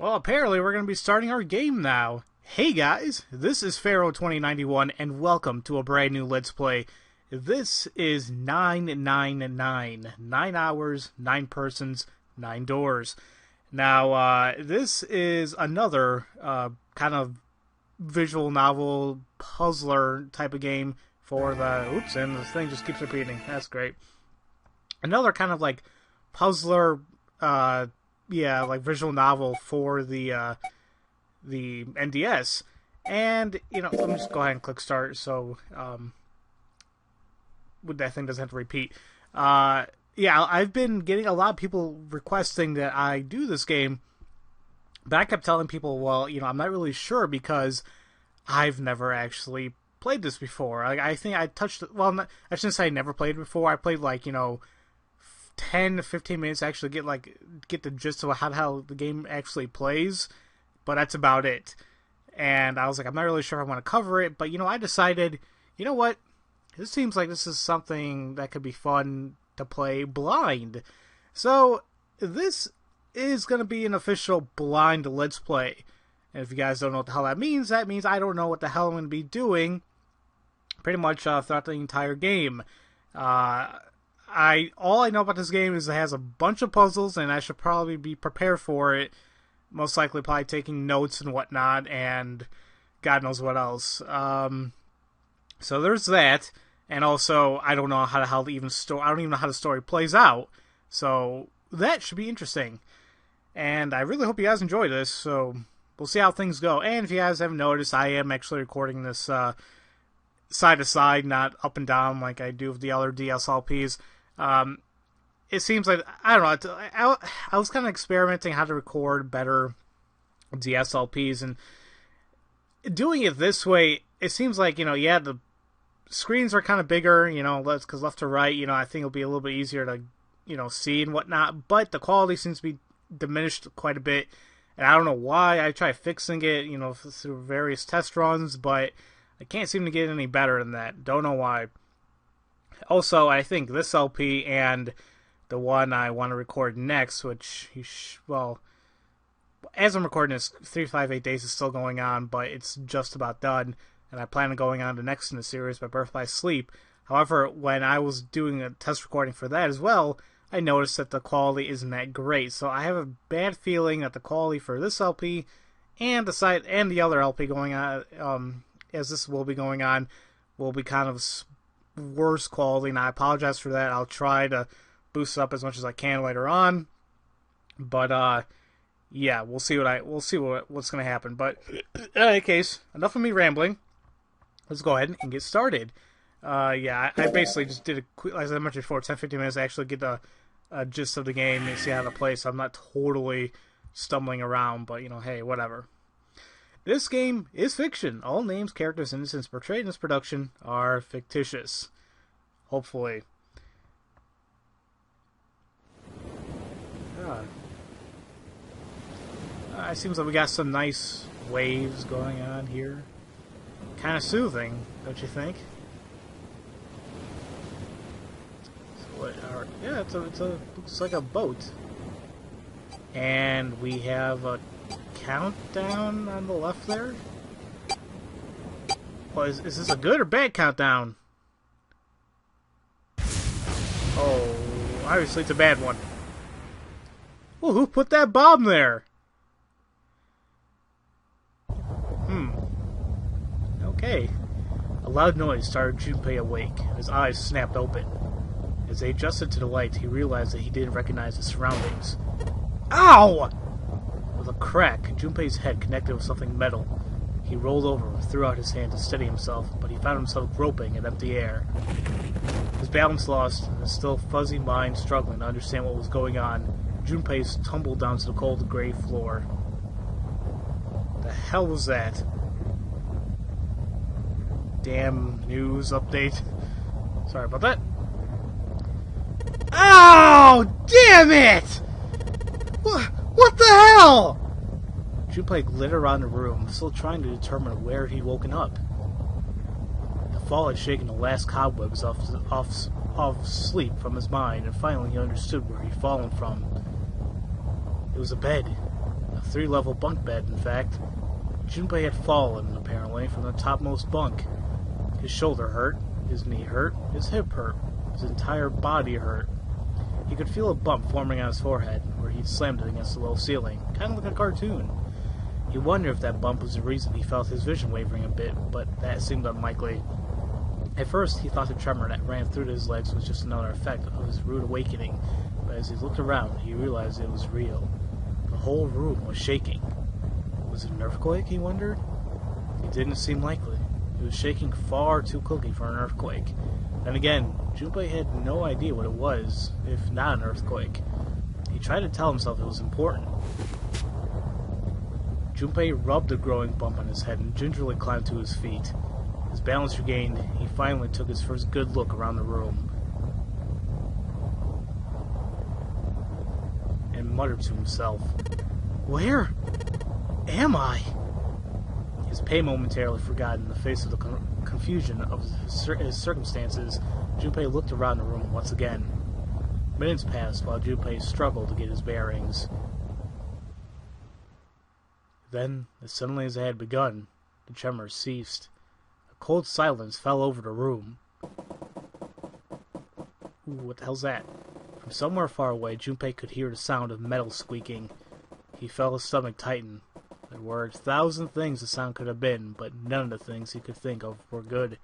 Well, apparently we're going to be starting our game now. Hey guys, this is Pharaoh2091 and welcome to a brand new Let's Play. This is 999. 9 hours, 9 persons, 9 doors. Now, this is another kind of visual novel puzzler type of game for the... Oops, and this thing just keeps repeating. That's great. Another kind of like puzzler... yeah, like visual novel for the NDS, and let me just go ahead and click start so that thing doesn't have to repeat. Yeah, I've been getting a lot of people requesting that I do this game, but I kept telling people, well, I'm not really sure because I've never actually played this before. I think I touched, well, I shouldn't say I never played it before. I played 10 to 15 minutes to actually get the gist of how the game actually plays, but that's about it. And I was like, I'm not really sure if I want to cover it, but I decided, what, this seems like this is something that could be fun to play blind. So this is going to be an official blind Let's Play. And if you guys don't know what the hell that means I don't know what the hell I'm going to be doing pretty much throughout the entire game. All I know about this game is it has a bunch of puzzles, and I should probably be prepared for it. Most likely, probably taking notes and whatnot, and God knows what else. So there's that, and also I don't know how the hell even I don't even know how the story plays out. So that should be interesting, and I really hope you guys enjoy this. So we'll see how things go. And if you guys haven't noticed, I am actually recording this side to side, not up and down like I do with the other DSLPs. It seems like, I don't know, I was kind of experimenting how to record better DSLPs, and doing it this way, it seems like, yeah, the screens are kind of bigger, because left to right, I think it'll be a little bit easier to, see and whatnot, but the quality seems to be diminished quite a bit, and I don't know why. I tried fixing it, through various test runs, but I can't seem to get any better than that. Don't know why. Also, I think this LP and the one I want to record next, which, well, as I'm recording this, 358 Days is still going on, but it's just about done, and I plan on going on to next in the series, by Birth by Sleep. However, when I was doing a test recording for that as well, I noticed that the quality isn't that great, so I have a bad feeling that the quality for this LP and the other LP going on, as this will be going on, will be kind of worse quality, and I apologize for that. I'll try to boost it up as much as I can later on, but yeah, we'll see what's gonna happen. But in any case, enough of me rambling. Let's go ahead and get started. Yeah, I basically just did a quick, as I mentioned before, 10-15 minutes to actually get the gist of the game and see how to play, so I'm not totally stumbling around, but hey, whatever. This game is fiction. All names, characters, and incidents portrayed in this production are fictitious. Hopefully. It seems like we got some nice waves going on here. Kind of soothing, don't you think? So yeah, it looks like a boat. And we have a countdown on the left there. Well, is this a good or bad countdown? Oh, obviously it's a bad one. Well, who put that bomb there? Okay. A loud noise started Junpei awake. His eyes snapped open. As they adjusted to the light, he realized that he didn't recognize his surroundings. Ow! With a crack, Junpei's head connected with something metal. He rolled over and threw out his hand to steady himself, but he found himself groping in empty air. His balance lost, and his still fuzzy mind struggling to understand what was going on, Junpei tumbled down to the cold gray floor. The hell was that? Damn news update. Sorry about that. Oh, damn it! What the hell? Junpei glittered around the room, still trying to determine where he'd woken up. The fall had shaken the last cobwebs off sleep from his mind, and finally he understood where he'd fallen from. It was a bed. A A 3-level bunk bed, in fact. Junpei had fallen, apparently, from the topmost bunk. His shoulder hurt, his knee hurt, his hip hurt, his entire body hurt. He could feel a bump forming on his forehead, where he'd slammed it against the low ceiling, kind of like a cartoon. He wondered if that bump was the reason he felt his vision wavering a bit, but that seemed unlikely. At first, he thought the tremor that ran through his legs was just another effect of his rude awakening, but as he looked around, he realized it was real. The whole room was shaking. Was it an earthquake, he wondered? It didn't seem likely. It was shaking far too quickly for an earthquake. Then again, Junpei had no idea what it was, if not an earthquake. He tried to tell himself it was important. Junpei rubbed the growing bump on his head and gingerly climbed to his feet. His balance regained, he finally took his first good look around the room and muttered to himself, "Where am I?" His pain momentarily forgotten in the face of the confusion of his circumstances, Junpei looked around the room once again. Minutes passed while Junpei struggled to get his bearings. Then, as suddenly as it had begun, the tremors ceased. A cold silence fell over the room. Ooh, what the hell's that? From somewhere far away, Junpei could hear the sound of metal squeaking. He felt his stomach tighten. There were 1,000 things the sound could have been, but none of the things he could think of were good.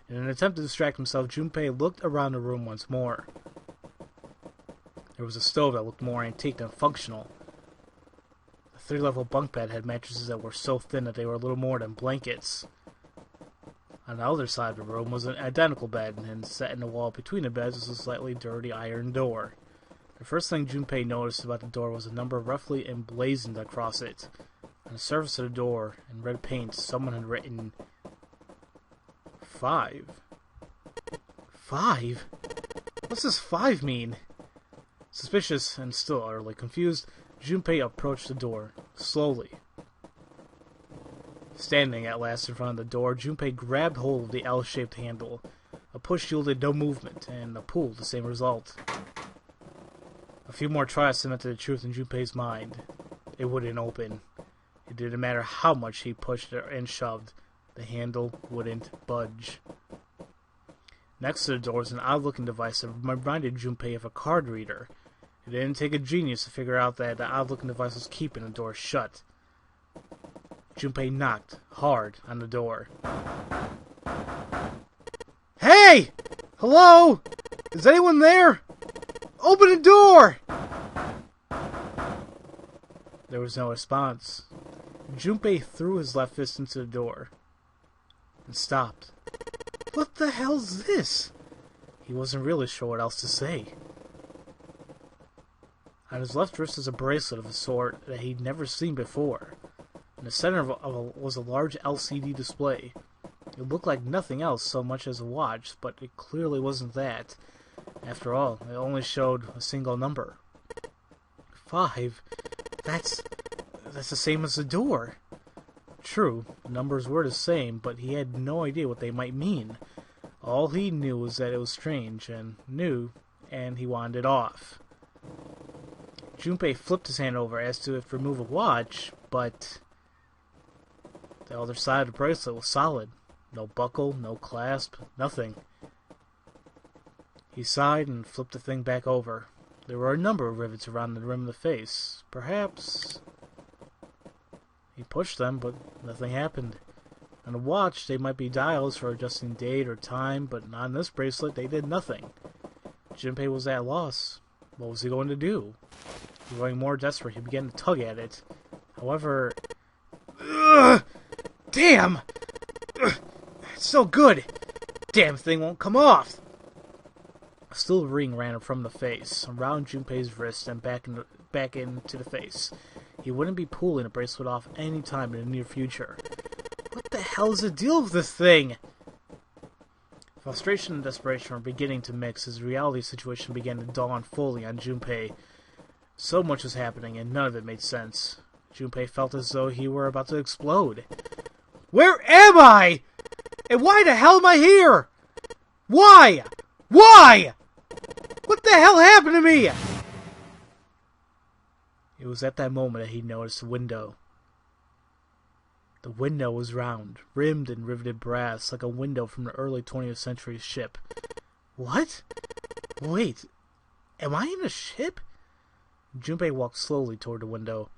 In an attempt to distract himself, Junpei looked around the room once more. There was a stove that looked more antique than functional. The 3-level bunk bed had mattresses that were so thin that they were little more than blankets. On the other side of the room was an identical bed, and set in the wall between the beds was a slightly dirty iron door. The first thing Junpei noticed about the door was a number roughly emblazoned across it. On the surface of the door, in red paint, someone had written 5. 5? What's this 5 mean? Suspicious and still utterly confused, Junpei approached the door, slowly. Standing at last in front of the door, Junpei grabbed hold of the L-shaped handle. A push yielded no movement, and a pull the same result. A few more tries cemented the truth in Junpei's mind. It wouldn't open. It didn't matter how much he pushed and shoved. The handle wouldn't budge. Next to the door was an odd-looking device that reminded Junpei of a card reader. It didn't take a genius to figure out that the odd-looking device was keeping the door shut. Junpei knocked hard on the door. "Hey! Hello? Is anyone there? Open the door!" There was no response. Junpei threw his left fist into the door and stopped. What the hell's this? He wasn't really sure what else to say. On his left wrist was a bracelet of a sort that he'd never seen before. In the center was a large LCD display. It looked like nothing else so much as a watch, but it clearly wasn't that. After all, it only showed a single number. 5? That's the same as the door. True, the numbers were the same, but he had no idea what they might mean. All he knew was that it was strange, and he wanted it off. Junpei flipped his hand over as to if to remove a watch, but the other side of the bracelet was solid. No buckle, no clasp, nothing. He sighed and flipped the thing back over. There were a number of rivets around the rim of the face. Perhaps... He pushed them, but nothing happened. On the watch, they might be dials for adjusting date or time, but on this bracelet, they did nothing. Junpei was at a loss. What was he going to do? Growing more desperate, he began to tug at it. However... Ugh! Damn! Ugh! It's so good! Damn thing won't come off! A steel ring ran from the face, around Junpei's wrist, and back into the face. He wouldn't be pulling the bracelet off any time in the near future. What the hell is the deal with this thing? Frustration and desperation were beginning to mix as the reality situation began to dawn fully on Junpei. So much was happening, and none of it made sense. Junpei felt as though he were about to explode. Where am I? And why the hell am I here? Why? Why? What the hell happened to me? It It was at that moment that he noticed the window. The window was round, rimmed in riveted brass, like a window from an early 20th century ship. What? Wait, am I in a ship? Junpei walked slowly toward the window.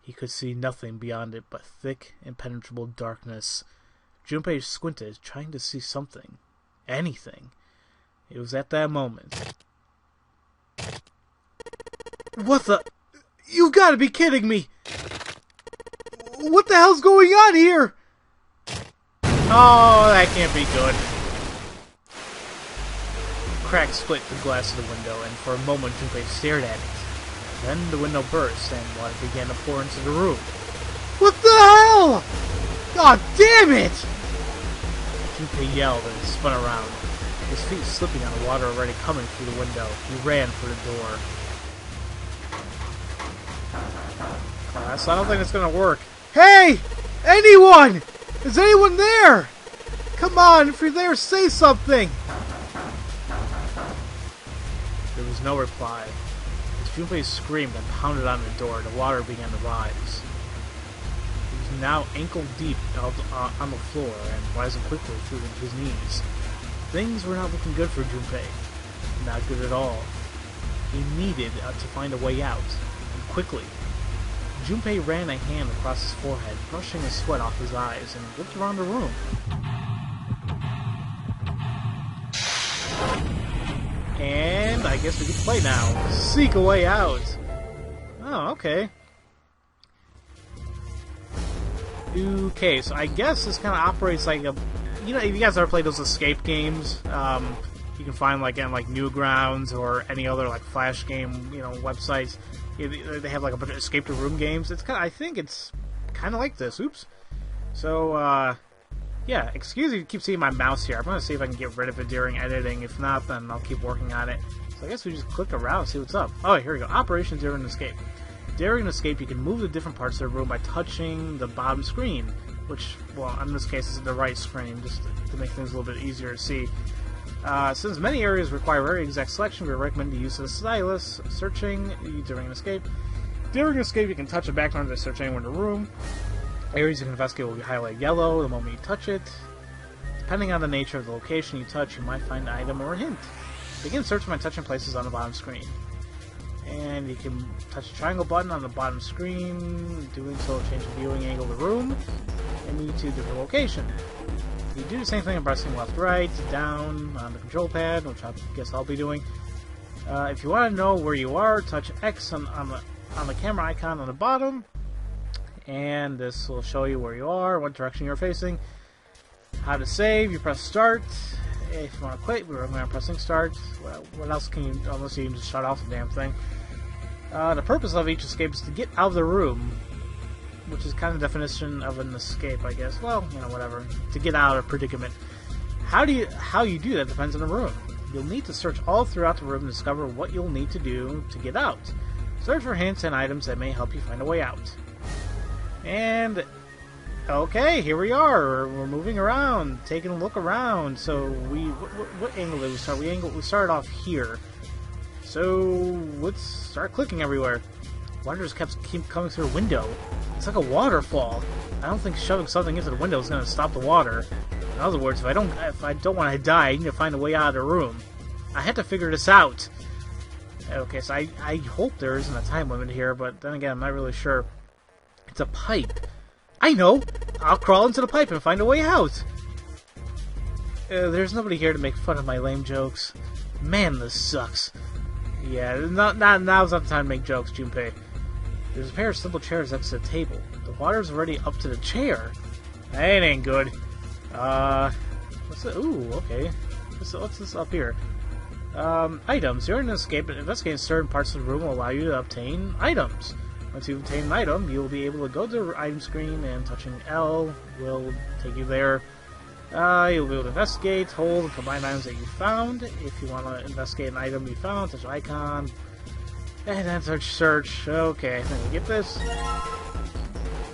He could see nothing beyond it but thick, impenetrable darkness. Junpei squinted, trying to see something. Anything. It was at that moment. What the? You've got to be kidding me! What the hell's going on here? Oh, that can't be good. Cracks split the glass of the window, and for a moment Junpei stared at it. Then the window burst, and water began to pour into the room. What the hell? God damn it! Junpei yelled and spun around, his feet slipping on the water already coming through the window. He ran for the door. So I don't think it's gonna work. Hey! Anyone! Is anyone there? Come on, if you're there, say something! There was no reply. As Junpei screamed and pounded on the door, the water began to rise. He was now ankle deep on the floor and rising quickly through his knees. Things were not looking good for Junpei. Not good at all. He needed to find a way out, and quickly. Junpei ran a hand across his forehead, brushing the sweat off his eyes, and looked around the room. And I guess we can play now. Seek a way out. Oh, okay. Okay, so I guess this kind of operates like a... You know, if you guys ever played those escape games, you can find like in like Newgrounds or any other like Flash game, you know, websites. They have like a bunch of escape to room games. It's kind of, I think it's kind of like this. Oops. So, yeah, excuse me if you keep seeing my mouse here. I'm going to see if I can get rid of it during editing. If not, then I'll keep working on it. So I guess we just click around and see what's up. Oh, here we go. Operations during an escape. During an escape, you can move to different parts of the room by touching the bottom screen. Which, well, in this case, is the right screen, just to make things a little bit easier to see. Since many areas require very exact selection, we recommend the use of the stylus. Searching during an escape. During an escape, you can touch a background to search anywhere in the room. Areas you can investigate will be highlighted yellow the moment you touch it. Depending on the nature of the location you touch, you might find an item or a hint. Begin searching by touching places on the bottom screen. And you can touch the triangle button on the bottom screen. Doing so will change the viewing angle of the room and move you to a different location. You do the same thing by pressing left, right, down on the control pad, which I guess I'll be doing. If you want to know where you are, touch X on the camera icon on the bottom, and this will show you where you are, what direction you're facing. How to save, you press start. If you want to quit, we're pressing start. Well, what else can you, unless you can just shut off the damn thing. The purpose of each escape is to get out of the room, which is kind of the definition of an escape, I guess. Well, you know, whatever. To get out of a predicament. How you do that depends on the room. You'll need to search all throughout the room to discover what you'll need to do to get out. Search for hints and items that may help you find a way out. And okay, here we are. We're moving around, taking a look around. So what angle did we start? We started off here. So let's start clicking everywhere. Water just keep coming through a window. It's like a waterfall. I don't think shoving something into the window is going to stop the water. In other words, if I don't want to die, I need to find a way out of the room. I had to figure this out. Okay, so I hope there isn't a time limit here, but then again, I'm not really sure. It's a pipe. I know! I'll crawl into the pipe and find a way out! There's nobody here to make fun of my lame jokes. Man, this sucks. Yeah, now's not the time to make jokes, Junpei. There's a pair of simple chairs next to the table. The water's already up to the chair. That ain't good. What's it? Ooh, okay. What's this up here? Items. During an escape, investigating certain parts of the room will allow you to obtain items. Once you obtain an item, you'll be able to go to the item screen, and touching L will take you there. You'll be able to investigate, hold, and combine items that you found. If you want to investigate an item you found, touch the icon. And then search. Okay, I think we get this.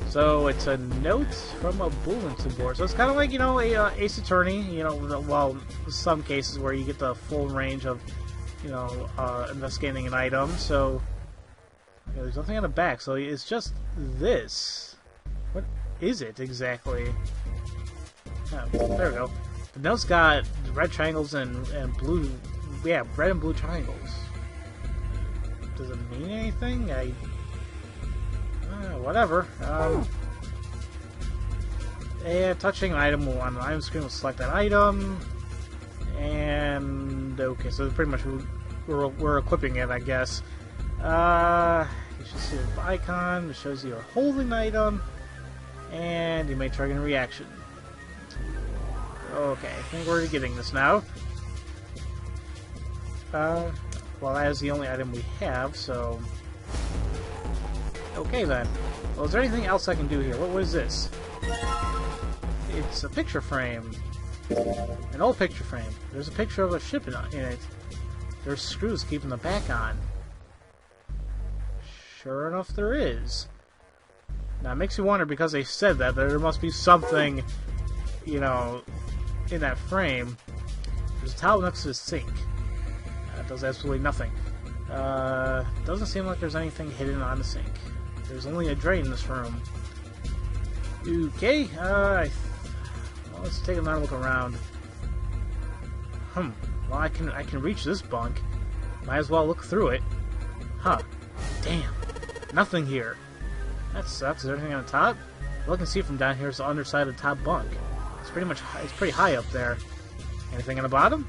So it's a note from a bulletin board. So it's kind of like, you know, a Ace Attorney. You know, well, some cases where you get the full range of, you know, investigating an item. So Okay, there's nothing on the back, so it's just this. What is it exactly? Oh, there we go. The note's got red triangles and blue... Yeah, red and blue triangles. Does it mean anything? Whatever. Touching an item on the item screen will select that item. And... okay, so pretty much we're equipping it, I guess. You should see the icon. It shows you are holding the item. And you may trigger a reaction. Okay, I think we're getting this now. Well, that is the only item we have, so... okay, then. Well, is there anything else I can do here? What is this? It's a picture frame. An old picture frame. There's a picture of a ship in it. There's screws keeping the back on. Sure enough, there is. Now, it makes you wonder, because they said that, there must be something, you know, in that frame. There's a towel next to the sink. That does absolutely nothing. Doesn't seem like there's anything hidden on the sink. There's only a drain in this room. Okay, well, let's take another look around. Well, I can reach this bunk. Might as well look through it. Huh. Damn. Nothing here. That sucks. Is there anything on the top? All I can see from down here is the underside of the top bunk. It's pretty high up there. Anything on the bottom?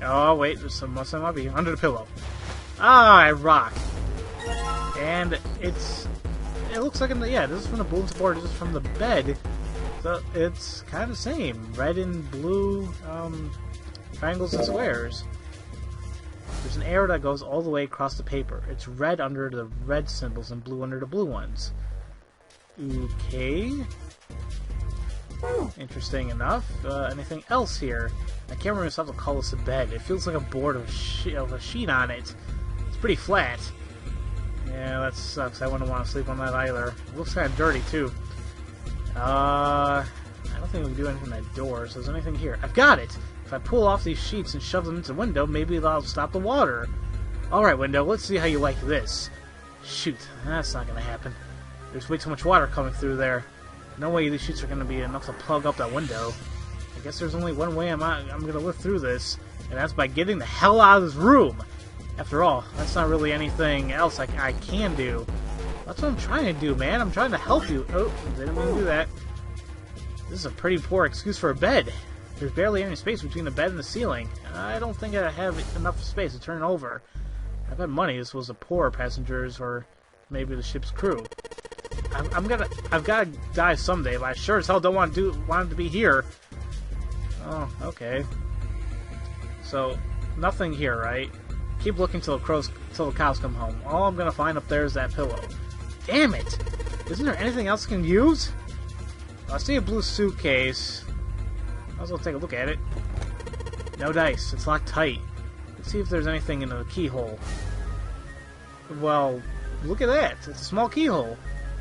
Oh, wait, there's some might be under the pillow. Ah, a rock. And it looks like, yeah, this is from the bulletin board, this is from the bed. So it's kind of the same. Red and blue triangles and squares. There's an arrow that goes all the way across the paper. It's red under the red symbols and blue under the blue ones. Okay. Interesting enough. Anything else here? I can't remember myself to call this a bed. It feels like a board of a sheet on it. It's pretty flat. Yeah, that sucks. I wouldn't want to sleep on that either. It looks kind of dirty, too. I don't think we can do anything with that door. So there's anything here? I've got it! If I pull off these sheets and shove them into the window, maybe that'll stop the water. Alright, window, let's see how you like this. Shoot, that's not going to happen. There's way too much water coming through there. No way these sheets are going to be enough to plug up that window. I guess there's only one way I'm going to live through this, and that's by getting the hell out of this room. After all, that's not really anything else I can do. That's what I'm trying to do, man. I'm trying to help you. Oh, didn't mean to do that. This is a pretty poor excuse for a bed. There's barely any space between the bed and the ceiling. I don't think I have enough space to turn over. I bet money this was the poor passengers or maybe the ship's crew. I've got to die someday, but I sure as hell don't want it to be here. Oh, okay. So, nothing here, right? Keep looking till the cows come home. All I'm gonna find up there is that pillow. Damn it! Isn't there anything else I can use? I see a blue suitcase. Might as well take a look at it. No dice. It's locked tight. Let's see if there's anything in the keyhole. Well, look at that. It's a small keyhole.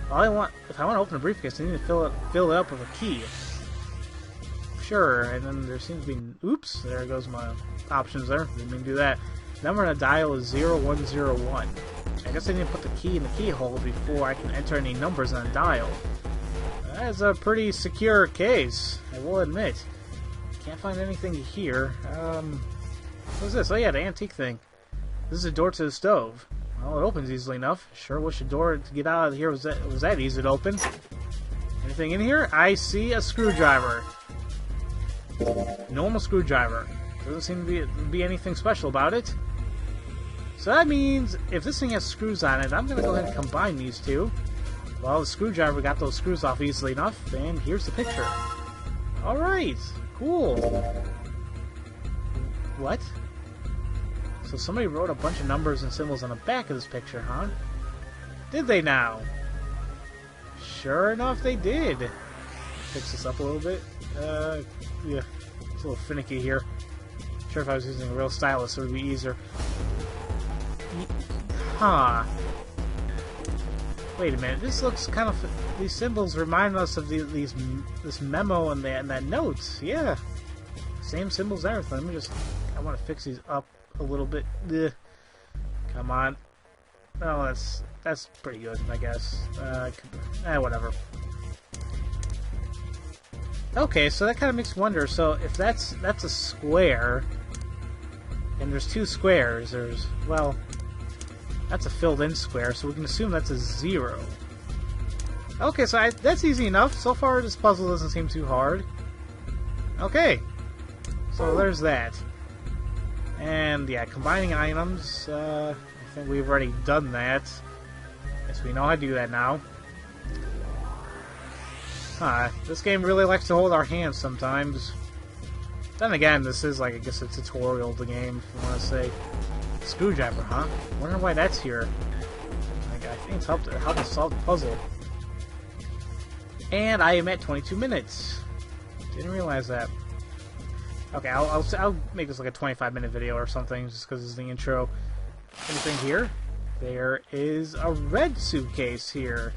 If I want to open a briefcase, I need to fill it up with a key. Sure, and then there seems to be... oops, there goes my options there. Didn't mean to do that. Number on the dial is 0101. I guess I need to put the key in the keyhole before I can enter any numbers on the dial. That is a pretty secure case, I will admit. Can't find anything here. What's this? Oh yeah, the antique thing. This is a door to the stove. Well, it opens easily enough. Sure wish the door to get out of here was that easy to open. Anything in here? I see a screwdriver. Normal screwdriver. Doesn't seem to be anything special about it. So that means if this thing has screws on it, I'm going to go ahead and combine these two. Well, the screwdriver got those screws off easily enough, and here's the picture. Alright, cool. What? So somebody wrote a bunch of numbers and symbols on the back of this picture, huh? Did they now? Sure enough, they did. Fix this up a little bit. Yeah, it's a little finicky here. Sure, if I was using a real stylus, it would be easier. Huh. Wait a minute. This looks kind of... these symbols remind us of this memo and that note. Yeah. Same symbols and everything. Let me just... I want to fix these up a little bit. Ugh. Come on. well, that's pretty good, I guess. Whatever. Okay, so that kind of makes me wonder. So if that's a square, and there's two squares, well, that's a filled-in square, so we can assume that's a 0. Okay, so that's easy enough. So far, this puzzle doesn't seem too hard. Okay, so there's that. And yeah, combining items, I think we've already done that. Guess we know how to do that now. This game really likes to hold our hands sometimes. Then again, this is like, I guess, a tutorial of the game, if you want to say. Screwdriver, huh? Wonder why that's here. I think it's helped us solve the puzzle. And I am at 22 minutes. Didn't realize that. Okay, I'll make this like a 25-minute video or something, just because this is the intro. Anything here? There is a red suitcase here.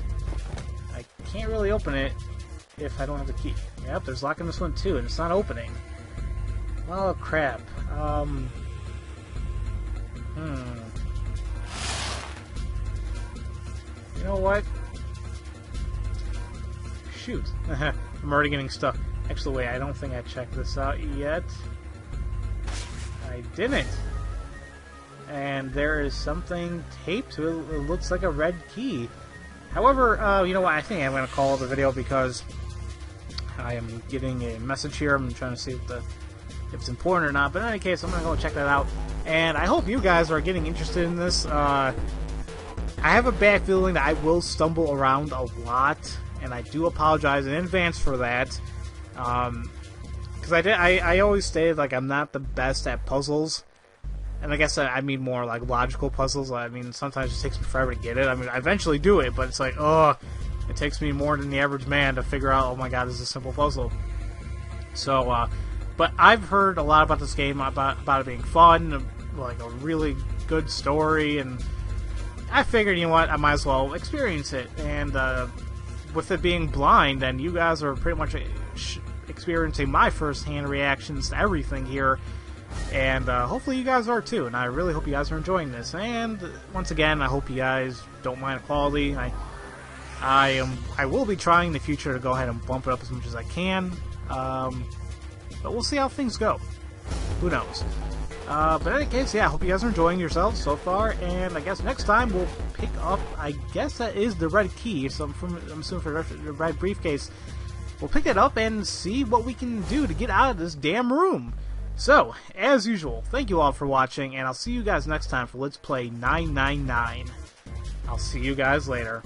I can't really open it if I don't have the key. Yep, there's lock in this one too, and it's not opening. Oh crap. You know what? Shoot. I'm already getting stuck. Actually, wait, I don't think I checked this out yet. I didn't. And there is something taped to it. It looks like a red key. However, you know what? I think I'm going to call the video because I am getting a message here. I'm trying to see if it's important or not. But in any case, I'm going to go check that out. And I hope you guys are getting interested in this. I have a bad feeling that I will stumble around a lot. And I do apologize in advance for that. Because I always stated, like, I'm not the best at puzzles. And I guess I mean more like logical puzzles. I mean, sometimes it takes me forever to get it. I mean, I eventually do it, but it's like, oh, it takes me more than the average man to figure out, oh my god, this is a simple puzzle. So, but I've heard a lot about this game, about it being fun, like a really good story, and I figured, you know what, I might as well experience it. And with it being blind, and you guys are pretty much experiencing my first-hand reactions to everything here. And hopefully you guys are too, and I really hope you guys are enjoying this. And once again, I hope you guys don't mind the quality. I will be trying in the future to go ahead and bump it up as much as I can, but we'll see how things go. Who knows? But in any case, yeah, I hope you guys are enjoying yourselves so far. And I guess next time we'll pick up, I guess that is the red key. So I'm assuming for the red briefcase, we'll pick it up and see what we can do to get out of this damn room. So, as usual, thank you all for watching, and I'll see you guys next time for Let's Play 999. I'll see you guys later.